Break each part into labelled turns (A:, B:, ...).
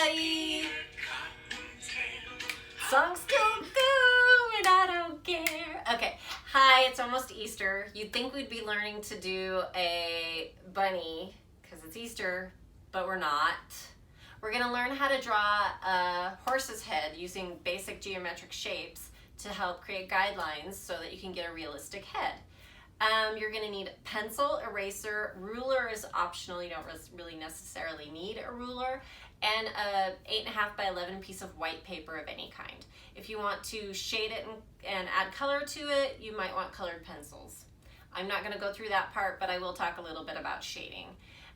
A: everybody. Songs don't go and I don't care. Okay, hi, it's almost Easter. You'd think we'd be learning to do a bunny because it's Easter, but we're not. We're gonna learn how to draw a horse's head using basic geometric shapes to help create guidelines so that you can get a realistic head. You're gonna need pencil, eraser, ruler is optional, you don't really necessarily need a ruler, and a 8.5 by 11 piece of white paper of any kind. If you want to shade it and add color to it, you might want colored pencils. I'm not gonna go through that part, but I will talk a little bit about shading.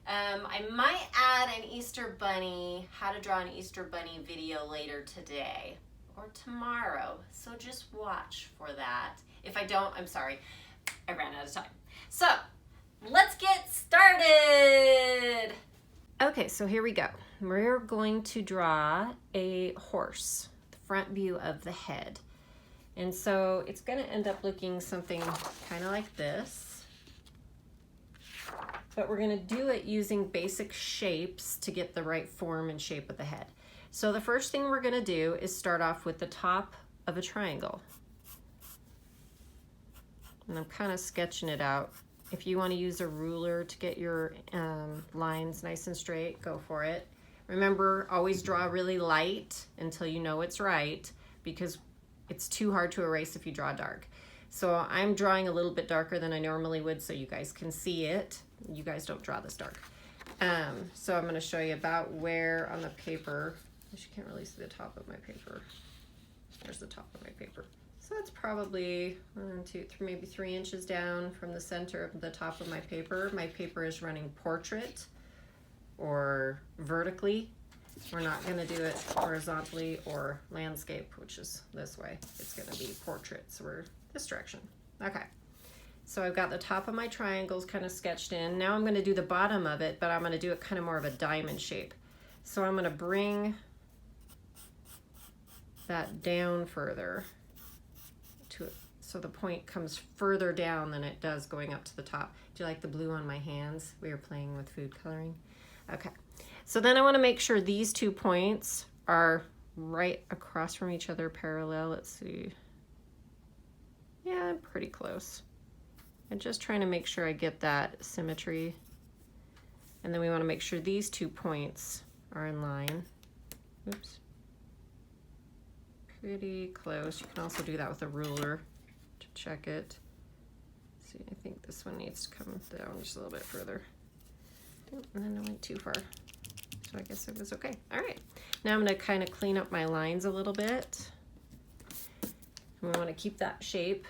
A: I might add an Easter bunny, how to draw an Easter bunny video later today or tomorrow, so just watch for that. If I don't, I'm sorry, I ran out of time. So let's get started. Okay, so here we go. We're going to draw a horse, the front view of the head. And so it's gonna end up looking something kind of like this. But we're gonna do it using basic shapes to get the right form and shape of the head. So the first thing we're gonna do is start off with the top of a triangle. And I'm kind of sketching it out. If you want to use a ruler to get your lines nice and straight, go for it. Remember, always draw really light until you know it's right, because it's too hard to erase if you draw dark. So I'm drawing a little bit darker than I normally would so you guys can see it. You guys don't draw this dark. So I'm going to show you about where on the paper, you can't really see the top of my paper. There's the top of my paper. So that's probably 1, 2, 3, maybe 3 inches down from the center of the top of my paper. My paper is running portrait or vertically. We're not going to do it horizontally or landscape, which is this way. It's going to be portrait, so we're this direction. Okay, so I've got the top of my triangles kind of sketched in. Now I'm going to do the bottom of it, but I'm going to do it kind of more of a diamond shape. So I'm going to bring that down further to it, so the point comes further down than it does going up to the top. Do you like the blue on my hands? We were playing with food coloring. Okay, so then I want to make sure these 2 points are right across from each other, parallel. Let's see. Yeah, I'm pretty close. I'm just trying to make sure I get that symmetry. And then we want to make sure these 2 points are in line. Oops. Pretty close. You can also do that with a ruler to check it. See, I think this one needs to come down just a little bit further. And then I went too far. So I guess it was okay. All right. Now I'm going to kind of clean up my lines a little bit. We want to keep that shape.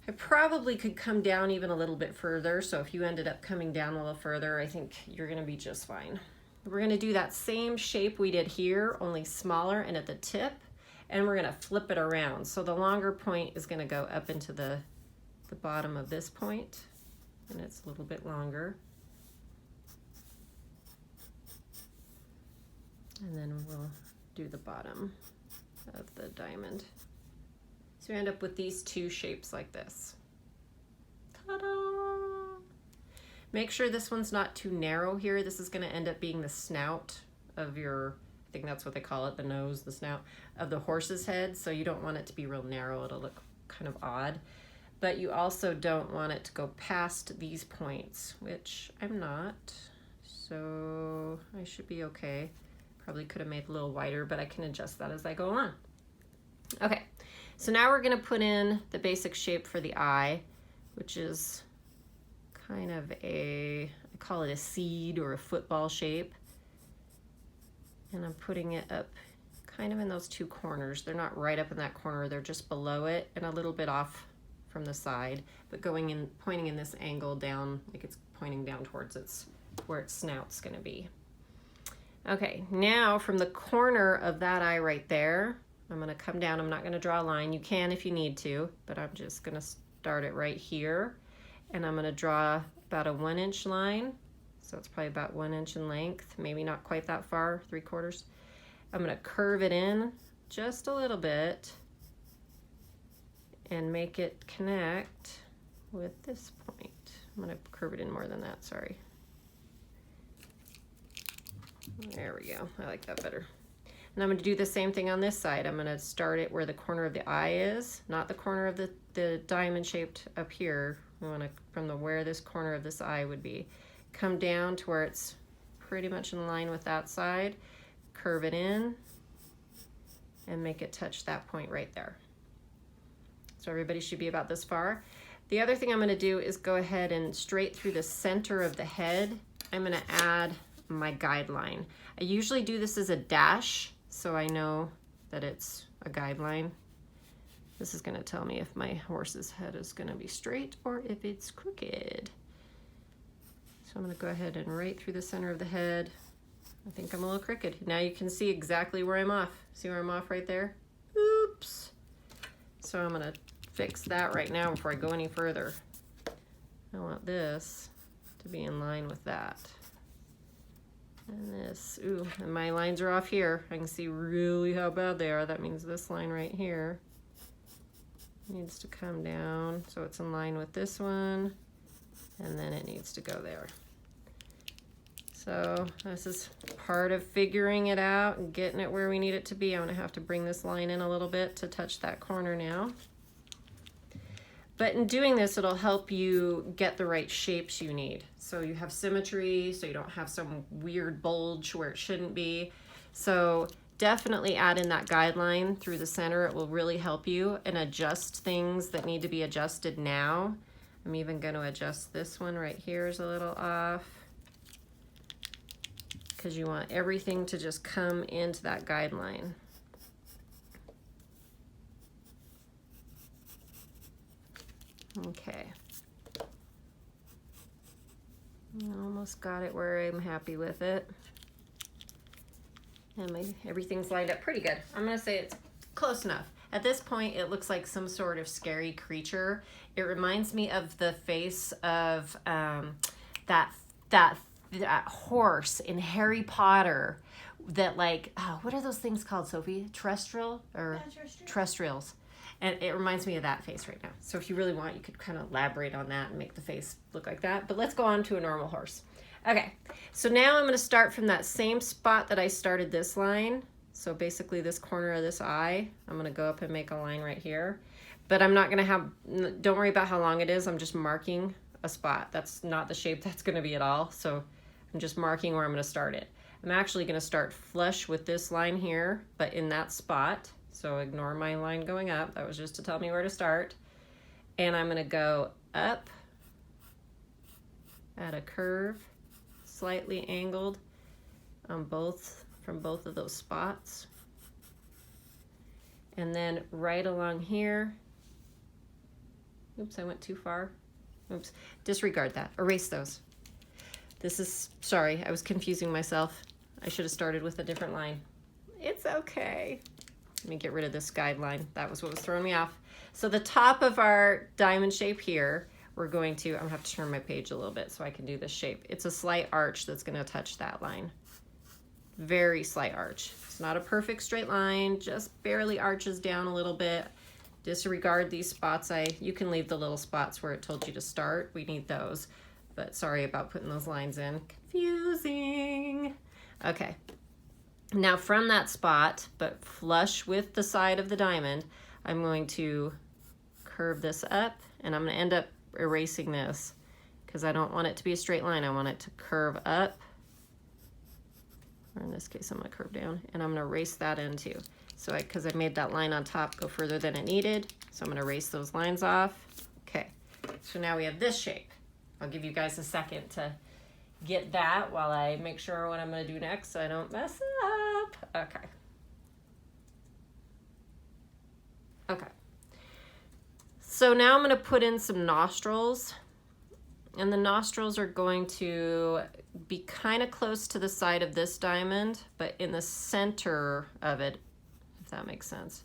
A: I probably could come down even a little bit further. So if you ended up coming down a little further, I think you're going to be just fine. We're going to do that same shape we did here, only smaller and at the tip. And we're going to flip it around. So the longer point is going to go up into the bottom of this point, and it's a little bit longer. And then we'll do the bottom of the diamond. So we end up with these 2 shapes like this. Ta-da! Make sure this one's not too narrow here. This is going to end up being the snout of your, I think that's what they call it, the nose, the snout of the horse's head. So you don't want it to be real narrow. It'll look kind of odd. But you also don't want it to go past these points, which I'm not. So I should be okay. Probably could have made it a little wider, but I can adjust that as I go along. Okay, so now we're going to put in the basic shape for the eye, which is kind of I call it a seed or a football shape. And I'm putting it up kind of in those 2 corners. They're not right up in that corner, they're just below it and a little bit off from the side, but pointing in this angle down, like it's pointing down towards where its snout's going to be. Okay, now from the corner of that eye right there, I'm going to come down. I'm not going to draw a line. You can if you need to, but I'm just going to start it right here, and I'm going to draw about a 1-inch line. So it's probably about 1 inch in length, maybe not quite that far, 3/4. I'm going to curve it in just a little bit and make it connect with this point. I'm going to curve it in more than that, sorry. There we go. I like that better. And I'm going to do the same thing on this side. I'm going to start it where the corner of the eye is, not the corner of the diamond shaped up here. We want to, from the where this corner of this eye would be, come down to where it's pretty much in line with that side, curve it in, and make it touch that point right there. So everybody should be about this far. The other thing I'm going to do is go ahead and straight through the center of the head, I'm going to add my guideline. I usually do this as a dash, so I know that it's a guideline. This is going to tell me if my horse's head is going to be straight or if it's crooked. So I'm going to go ahead and right through the center of the head. I think I'm a little crooked. Now you can see exactly where I'm off. See where I'm off right there? Oops. So I'm going to fix that right now before I go any further. I want this to be in line with that. And this, ooh, and my lines are off here. I can see really how bad they are. That means this line right here needs to come down so it's in line with this one, and then it needs to go there. So this is part of figuring it out and getting it where we need it to be. I'm gonna have to bring this line in a little bit to touch that corner now. But in doing this, it'll help you get the right shapes you need. So you have symmetry, so you don't have some weird bulge where it shouldn't be. So definitely add in that guideline through the center. It will really help you and adjust things that need to be adjusted now. I'm even going to adjust this one right here is a little off, because you want everything to just come into that guideline. Okay. Almost got it where I'm happy with it. And everything's lined up pretty good. I'm gonna say it's close enough. At this point, it looks like some sort of scary creature. It reminds me of the face of that horse in Harry Potter. That like, oh, what are those things called, Sophie? Terrestrial or terrestrials? And it reminds me of that face right now. So if you really want, you could kind of elaborate on that and make the face look like that. But let's go on to a normal horse. Okay, so now I'm going to start from that same spot that I started this line. So basically this corner of this eye, I'm going to go up and make a line right here. But I'm not going to have, don't worry about how long it is. I'm just marking a spot. That's not the shape that's going to be at all. So I'm just marking where I'm going to start it. I'm actually going to start flush with this line here, but in that spot. So ignore my line going up. That was just to tell me where to start. And I'm going to go up at a curve, slightly angled on from both of those spots. And then right along here. Oops, I went too far. Oops, disregard that. Erase those. This is, sorry, I was confusing myself. I should have started with a different line. It's okay. Let me get rid of this guideline. That was what was throwing me off. So the top of our diamond shape here, we're going to, I'm gonna have to turn my page a little bit so I can do this shape. It's a slight arch that's gonna touch that line. Very slight arch. It's not a perfect straight line, just barely arches down a little bit. Disregard these spots. You can leave the little spots where it told you to start. We need those, but sorry about putting those lines in. Confusing. Okay. Now from that spot, but flush with the side of the diamond, I'm going to curve this up, and I'm going to end up erasing this because I don't want it to be a straight line. I want it to curve up, or in this case I'm going to curve down, and I'm going to erase that in too. So because I made that line on top go further than it needed, so I'm going to erase those lines off. Okay, so now we have this shape. I'll give you guys a second to get that while I make sure what I'm going to do next so I don't mess up. Okay. Okay. So now I'm going to put in some nostrils, and the nostrils are going to be kind of close to the side of this diamond, but in the center of it, if that makes sense.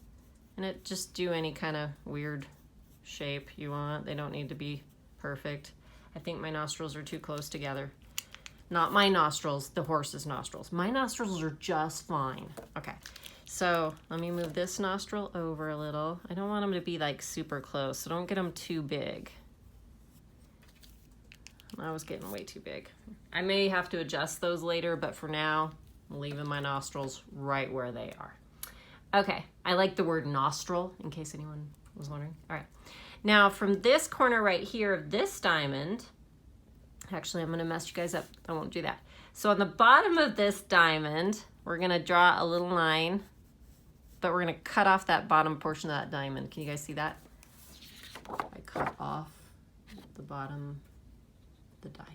A: And it just do any kind of weird shape you want. They don't need to be perfect. I think my nostrils are too close together. Not my nostrils, the horse's nostrils. My nostrils are just fine. Okay, so let me move this nostril over a little. I don't want them to be like super close, so don't get them too big. I was getting way too big. I may have to adjust those later, but for now, I'm leaving my nostrils right where they are. Okay, I like the word nostril in case anyone was wondering. All right, now from this corner right here of this diamond, actually I'm gonna mess you guys up, I won't do that. So on the bottom of this diamond, we're gonna draw a little line, but we're gonna cut off that bottom portion of that diamond. Can you guys see that? I cut off the bottom of the diamond.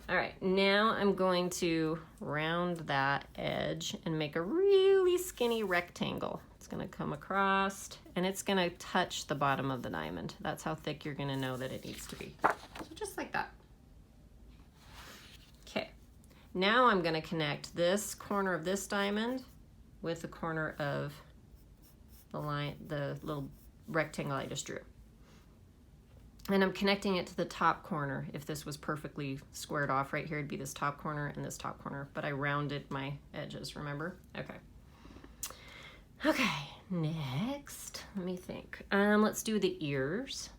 A: All right, now I'm going to round that edge and make a really skinny rectangle. It's gonna come across and it's gonna touch the bottom of the diamond. That's how thick you're gonna know that it needs to be. So just like that. Okay, now I'm gonna connect this corner of this diamond with the corner of the line, the little rectangle I just drew. And I'm connecting it to the top corner. If this was perfectly squared off right here, it'd be this top corner and this top corner, but I rounded my edges, remember? Okay. Okay, next, let me think. Let's do the ears.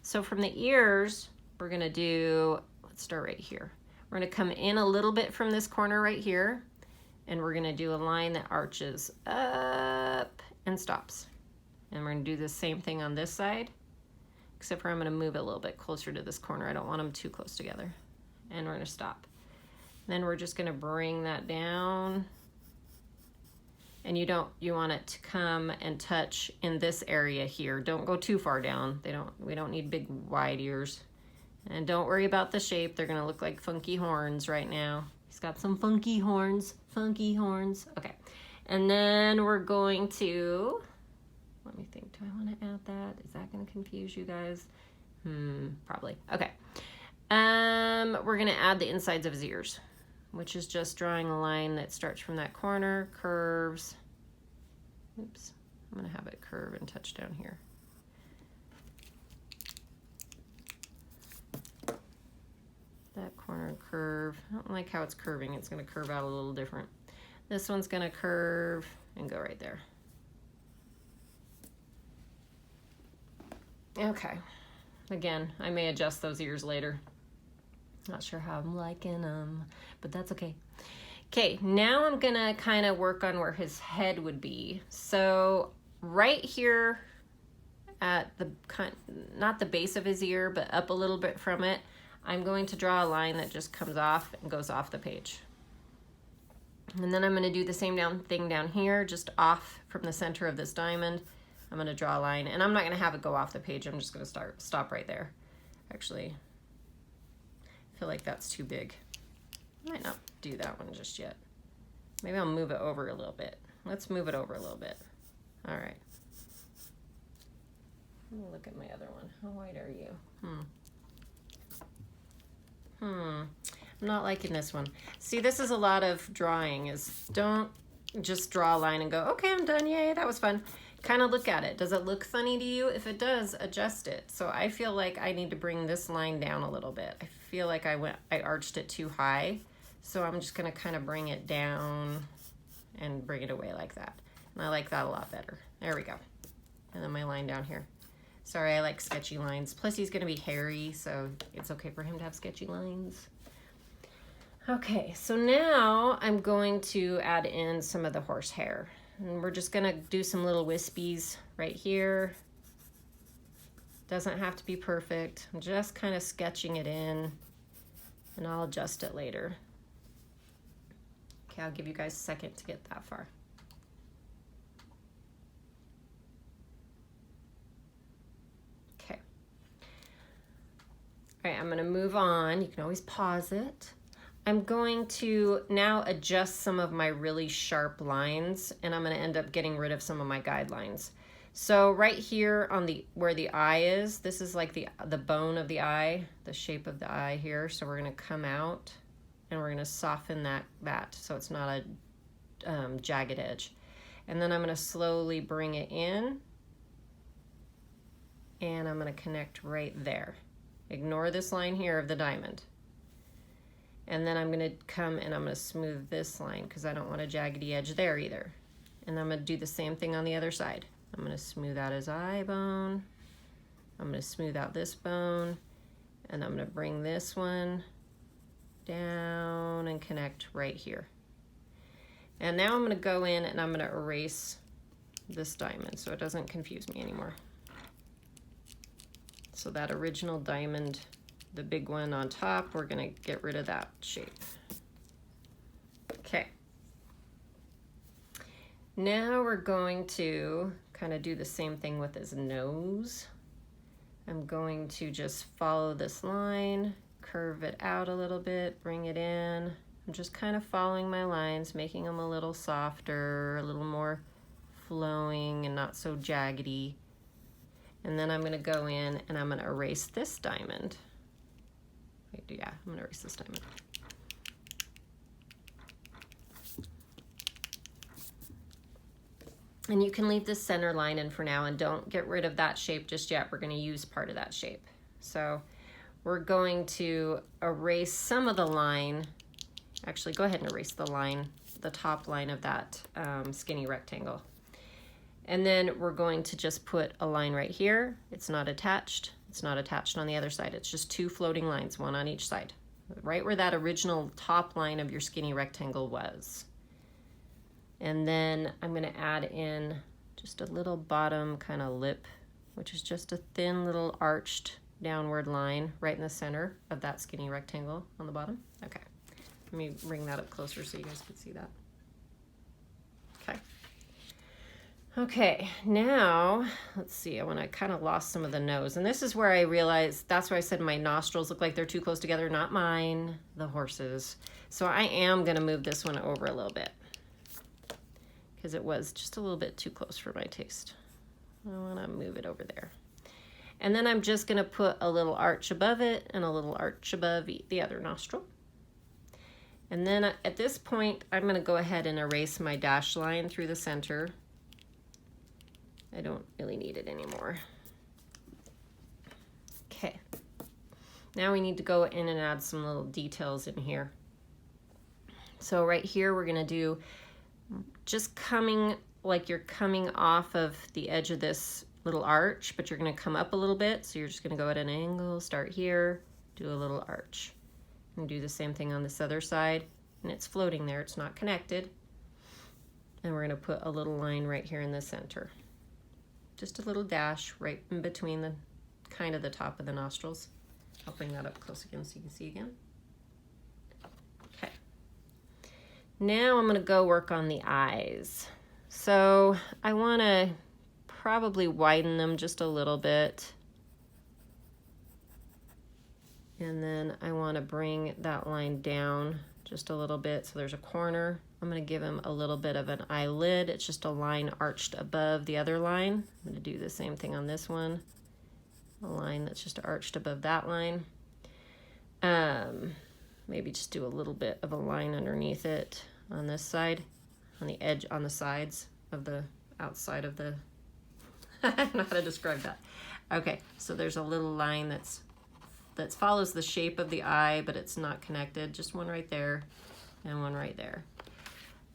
A: So from the ears, we're gonna do, let's start right here. We're gonna come in a little bit from this corner right here, and we're gonna do a line that arches up and stops. And we're gonna do the same thing on this side, except for I'm gonna move it a little bit closer to this corner. I don't want them too close together. And we're gonna stop. Then we're just gonna bring that down. And you want it to come and touch in this area here. Don't go too far down. We don't need big wide ears. And don't worry about the shape. They're gonna look like funky horns right now. He's got some funky horns, Okay, and then we're going to, let me think, do I want to add that? Is that going to confuse you guys? Probably. Okay. We're going to add the insides of his ears, which is just drawing a line that starts from that corner, curves. Oops. I'm going to have it curve and touch down here. That corner curve. I don't like how it's curving. It's going to curve out a little different. This one's going to curve and go right there. Okay, again, I may adjust those ears later. Not sure how I'm liking them, but that's okay. Okay, now I'm gonna kind of work on where his head would be. So right here at the, not the base of his ear, but up a little bit from it, I'm going to draw a line that just comes off and goes off the page. And then I'm gonna do the same thing down here, just off from the center of this diamond. I'm gonna draw a line, and I'm not gonna have it go off the page. I'm just gonna stop right there. Actually, I feel like that's too big. I might not do that one just yet. Maybe I'll move it over a little bit. Let's move it over a little bit. All right. Let me look at my other one. How wide are you? I'm not liking this one. See, this is a lot of drawing, is don't just draw a line and go, okay, I'm done, yay, that was fun. Kind of look at it. Does it look funny to you? If it does, adjust it. So I feel like I need to bring this line down a little bit. I feel like I arched it too high. So I'm just gonna kind of bring it down and bring it away like that. And I like that a lot better. There we go. And then my line down here. Sorry, I like sketchy lines. Plus he's gonna be hairy, so it's okay for him to have sketchy lines. Okay, so now I'm going to add in some of the horsehair. And we're just gonna do some little wispies right here. Doesn't have to be perfect. I'm just kind of sketching it in, and I'll adjust it later. Okay, I'll give you guys a second to get that far. Okay. All right, I'm gonna move on. You can always pause it. I'm going to now adjust some of my really sharp lines, and I'm going to end up getting rid of some of my guidelines. So right here on where the eye is, this is like the bone of the eye, the shape of the eye here. So we're going to come out and we're going to soften that so it's not a jagged edge. And then I'm going to slowly bring it in, and I'm going to connect right there. Ignore this line here of the diamond. And then I'm gonna come and I'm gonna smooth this line because I don't want a jaggedy edge there either. And I'm gonna do the same thing on the other side. I'm gonna smooth out his eye bone. I'm gonna smooth out this bone. And I'm gonna bring this one down and connect right here. And now I'm going to go in and I'm going to erase this diamond so it doesn't confuse me anymore. So that original diamond, the big one on top, we're going to get rid of that shape. Okay. Now we're going to kind of do the same thing with his nose. I'm going to just follow this line, curve it out a little bit, bring it in. I'm just kind of following my lines, making them a little softer, a little more flowing and not so jaggedy. And then I'm going to go in and I'm going to erase this diamond. Wait, yeah, I'm going to erase this diamond. And you can leave this center line in for now and don't get rid of that shape just yet. We're going to use part of that shape. So we're going to erase some of the line. Actually, go ahead and erase the line, the top line of that skinny rectangle. And then we're going to just put a line right here. It's not attached. It's not attached on the other side. It's just two floating lines, one on each side, right where that original top line of your skinny rectangle was. And then I'm going to add in just a little bottom kind of lip, which is just a thin little arched downward line right in the center of that skinny rectangle on the bottom. Okay, let me bring that up closer so you guys can see that. Okay. Okay, now let's see, I kind of lost some of the nose, and this is where I realized, that's why I said my nostrils look like they're too close together, not mine, the horses. So I am going to move this one over a little bit, because it was just a little bit too close for my taste. I want to move it over there. And then I'm just going to put a little arch above it and a little arch above the other nostril. And then at this point, I'm going to go ahead and erase my dash line through the center. I don't really need it anymore. Okay. Now we need to go in and add some little details in here. So right here, we're going to do just coming like you're coming off of the edge of this little arch, but you're going to come up a little bit. So you're just going to go at an angle, start here, do a little arch. And do the same thing on this other side. And it's floating there, it's not connected. And we're going to put a little line right here in the center. Just a little dash right in between the kind of the top of the nostrils. I'll bring that up close again so you can see again. Okay. Now I'm going to go work on the eyes. So I want to probably widen them just a little bit. And then I want to bring that line down just a little bit. So there's a corner. I'm going to give him a little bit of an eyelid. It's just a line arched above the other line. I'm going to do the same thing on this one. A line that's just arched above that line. Maybe just do a little bit of a line underneath it on this side, on the edge, on the sides of the outside of the, I don't know how to describe that. Okay, so there's a little line that follows the shape of the eye, but it's not connected. Just one right there and one right there.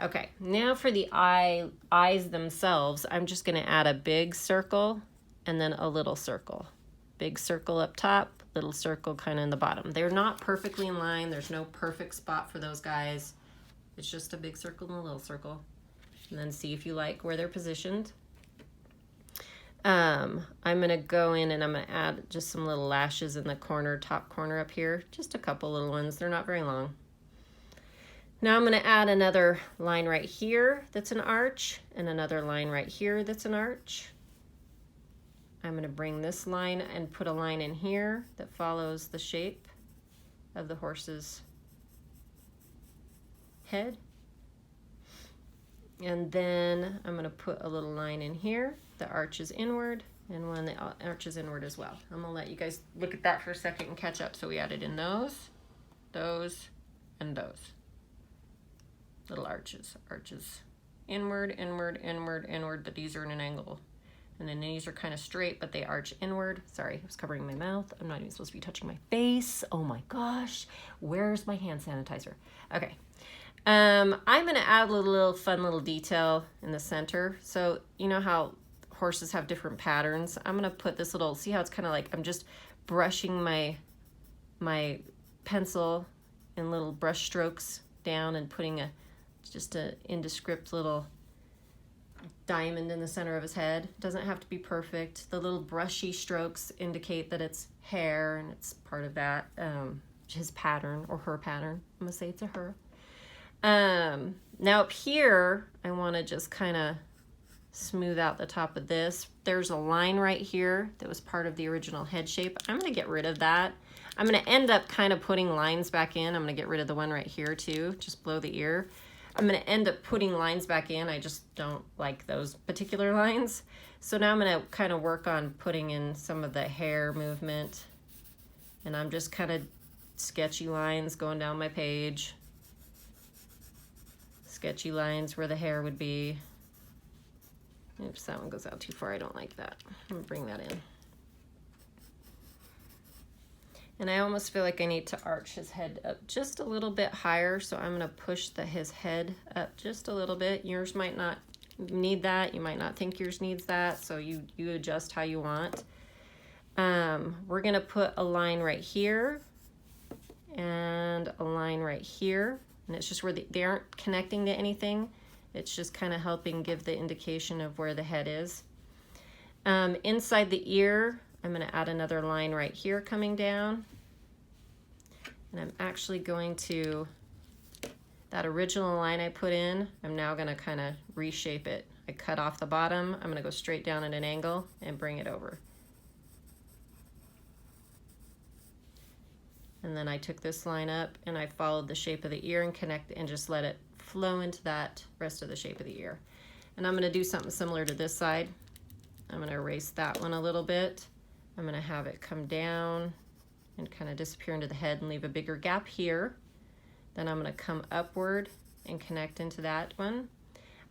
A: Okay, now for the eyes themselves, I'm just going to add a big circle and then a little circle. Big circle up top, little circle kind of in the bottom. They're not perfectly in line. There's no perfect spot for those guys. It's just a big circle and a little circle. And then see if you like where they're positioned. I'm going to go in and I'm going to add just some little lashes in the corner, top corner up here. Just a couple little ones. They're not very long. Now I'm going to add another line right here that's an arch and another line right here that's an arch. I'm going to bring this line and put a line in here that follows the shape of the horse's head. And then I'm going to put a little line in here that arches inward and one that arches inward as well. I'm going to let you guys look at that for a second and catch up. So we added in those, and those. Little arches, inward, inward, inward, inward, but these are in an angle. And then these are kind of straight, but they arch inward. Sorry, I was covering my mouth. I'm not even supposed to be touching my face. Oh my gosh, where's my hand sanitizer? Okay. I'm going to add a little fun little detail in the center. So you know how horses have different patterns? I'm going to put this little, see how it's kind of like I'm just brushing my pencil in little brush strokes down and putting just a indescript little diamond in the center of his head. It doesn't have to be perfect. The little brushy strokes indicate that it's hair and it's part of that, his pattern or her pattern. I'm gonna say it's a her. Now up here, I want to just kind of smooth out the top of this. There's a line right here that was part of the original head shape. I'm going to get rid of that. I'm going to end up kind of putting lines back in. I'm going to get rid of the one right here too, just below the ear. I'm going to end up putting lines back in. I just don't like those particular lines. So now I'm going to kind of work on putting in some of the hair movement. And I'm just kind of sketchy lines going down my page. Sketchy lines where the hair would be. Oops, that one goes out too far. I don't like that. I'm gonna bring that in. And I almost feel like I need to arch his head up just a little bit higher, so I'm gonna push his head up just a little bit. Yours might not need that. You might not think yours needs that, so you adjust how you want. We're gonna put a line right here and a line right here, and it's just where they aren't connecting to anything. It's just kind of helping give the indication of where the head is. Inside the ear, I'm going to add another line right here coming down. And I'm actually going to, that original line I put in, I'm now going to kind of reshape it. I cut off the bottom. I'm going to go straight down at an angle and bring it over. And then I took this line up and I followed the shape of the ear and just let it flow into that rest of the shape of the ear. And I'm going to do something similar to this side. I'm going to erase that one a little bit. I'm going to have it come down and kind of disappear into the head and leave a bigger gap here. Then I'm going to come upward and connect into that one.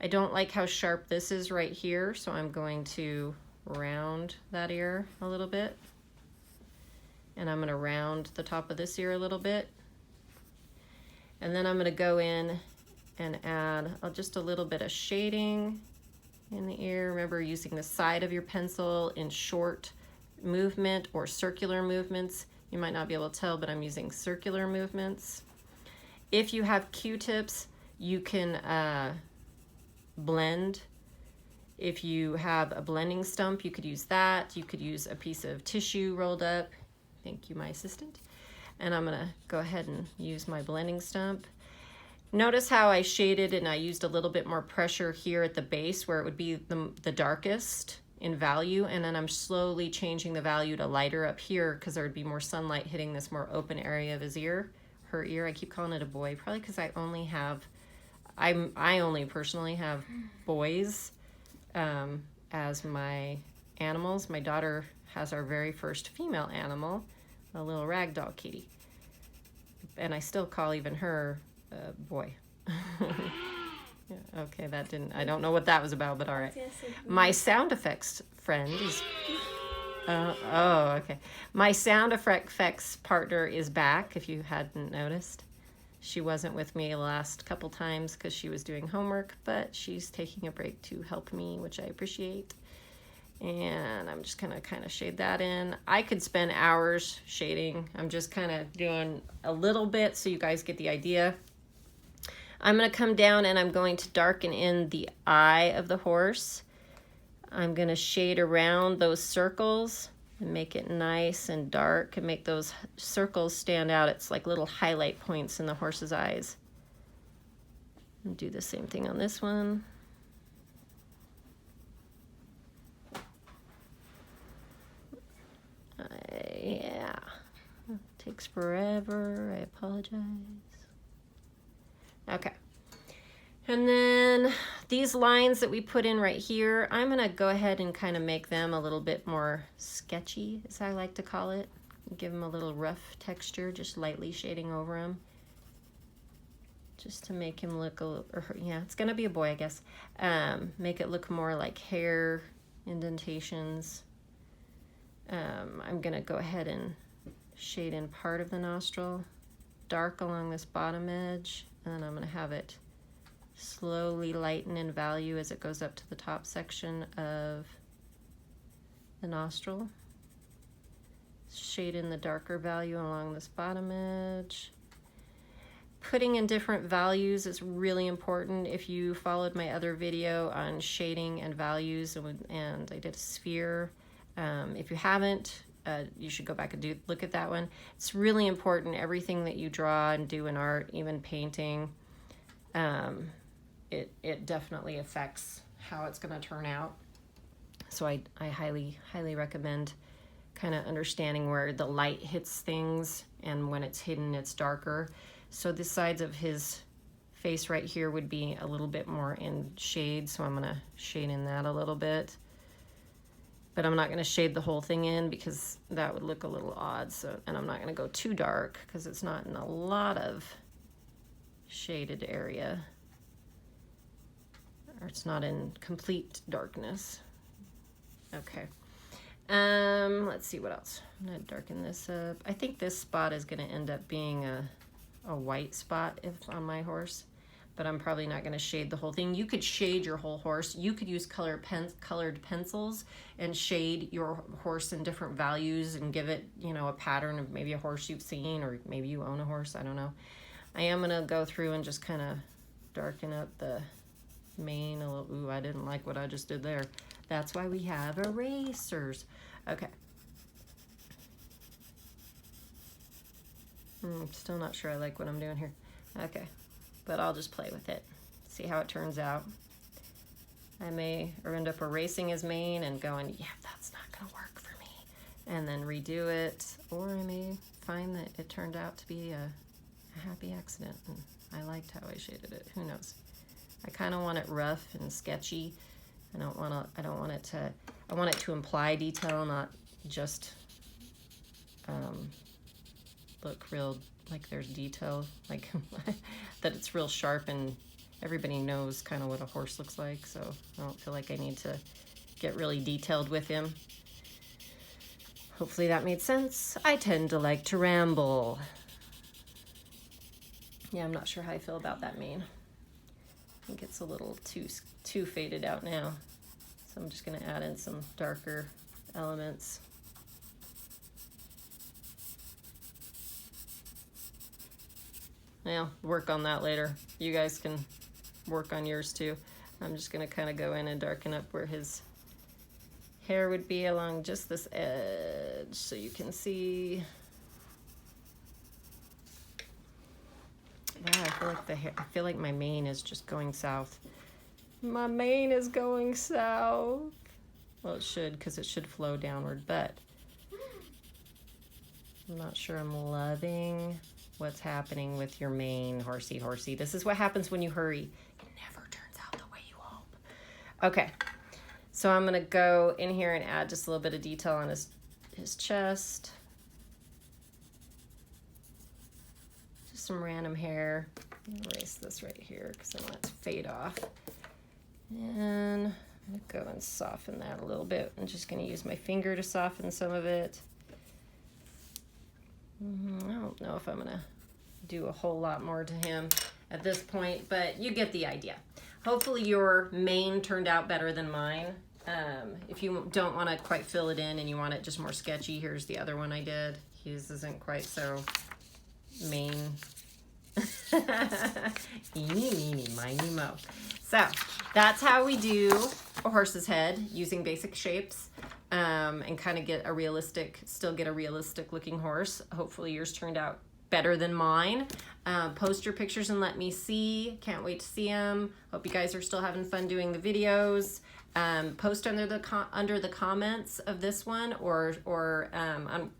A: I don't like how sharp this is right here, so I'm going to round that ear a little bit. And I'm going to round the top of this ear a little bit. And then I'm going to go in and add just a little bit of shading in the ear. Remember, using the side of your pencil in short movement or circular movements. You might not be able to tell, but I'm using circular movements. If you have Q-tips, you can blend. If you have a blending stump, you could use that. You could use a piece of tissue rolled up. Thank you, my assistant. And I'm gonna go ahead and use my blending stump. Notice how I shaded and I used a little bit more pressure here at the base where it would be the darkest in value, and then I'm slowly changing the value to lighter up here because there would be more sunlight hitting this more open area of his ear, her ear. I keep calling it a boy, probably because I only personally have boys as my animals. My daughter has our very first female animal, a little ragdoll kitty, and I still call even her boy. Yeah, okay, that didn't, I don't know what that was about, but all right. My sound effects friend is, oh, okay. My sound effects partner is back, if you hadn't noticed. She wasn't with me the last couple times because she was doing homework, but she's taking a break to help me, which I appreciate. And I'm just gonna kind of shade that in. I could spend hours shading. I'm just kind of doing a little bit so you guys get the idea. I'm going to come down and I'm going to darken in the eye of the horse. I'm going to shade around those circles and make it nice and dark and make those circles stand out. It's like little highlight points in the horse's eyes. And do the same thing on this one. Yeah, it takes forever. I apologize. Okay, and then these lines that we put in right here, I'm gonna go ahead and kind of make them a little bit more sketchy, as I like to call it. Give them a little rough texture, just lightly shading over them. Just to make him look a little, yeah, it's gonna be a boy, I guess. Make it look more like hair indentations. I'm gonna go ahead and shade in part of the nostril, dark along this bottom edge. And then I'm going to have it slowly lighten in value as it goes up to the top section of the nostril. Shade in the darker value along this bottom edge. putting in different values is really important. If you followed my other video on shading and values, and I did a sphere, if you haven't, you should go back and look at that one. It's really important. Everything that you draw and do in art, even painting, it definitely affects how it's going to turn out. So I highly recommend kind of understanding where the light hits things, and when it's hidden, it's darker. So the sides of his face right here would be a little bit more in shade, so I'm going to shade in that a little bit. But I'm not going to shade the whole thing in because that would look a little odd. So, and I'm not going to go too dark because it's not in a lot of shaded area, or it's not in complete darkness. Okay. Let's see what else. I'm going to darken this up. I think this spot is going to end up being a white spot on my horse, but I'm probably not going to shade the whole thing. You could shade your whole horse. You could use colored pencils and shade your horse in different values and give it, you know, a pattern of maybe a horse you've seen, or maybe you own a horse, I don't know. I am going to go through and just kind of darken up the mane a little. Ooh, I didn't like what I just did there. That's why we have erasers. Okay. Still not sure I like what I'm doing here. Okay, but I'll just play with it, see how it turns out. I may end up erasing his mane and going, yeah, that's not gonna work for me, and then redo it, or I may find that it turned out to be a happy accident and I liked how I shaded it. Who knows? I kind of want it rough and sketchy. I want it to imply detail, not just look real like there's detail, like that it's real sharp, and everybody knows kind of what a horse looks like, so I don't feel like I need to get really detailed with him. Hopefully that made sense. I tend to like to ramble. Yeah, I'm not sure how I feel about that mane. I think it's a little too faded out now. So I'm just going to add in some darker elements. Well, work on that later. You guys can work on yours too. I'm just going to kind of go in and darken up where his hair would be along just this edge, so you can see. Yeah, I feel like my mane is just going south. My mane is going south. Well, it should, because it should flow downward, but I'm not sure I'm loving what's happening with your mane, horsey. This is what happens when you hurry. It never turns out the way you hope. Okay, so I'm gonna go in here and add just a little bit of detail on his chest. Just some random hair. Erase this right here because I want it to fade off. And I'm gonna go and soften that a little bit. I'm just gonna use my finger to soften some of it. I don't know if I'm gonna do a whole lot more to him at this point, but you get the idea. Hopefully your mane turned out better than mine. If you don't want to quite fill it in and you want it just more sketchy, here's the other one I did. His isn't quite so mane. Eeny, meeny, miny, mo. So that's how we do a horse's head using basic shapes, and kind of still get a realistic looking horse. Hopefully yours turned out better than mine. Post your pictures and let me see. Can't wait to see them. Hope you guys are still having fun doing the videos. Post under the comments of this one, or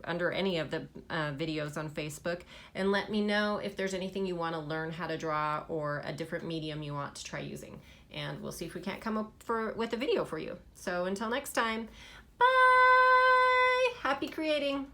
A: under any of the videos on Facebook, and let me know if there's anything you want to learn how to draw, or a different medium you want to try using, and we'll see if we can't come up with a video for you. So until next time, bye. Happy creating.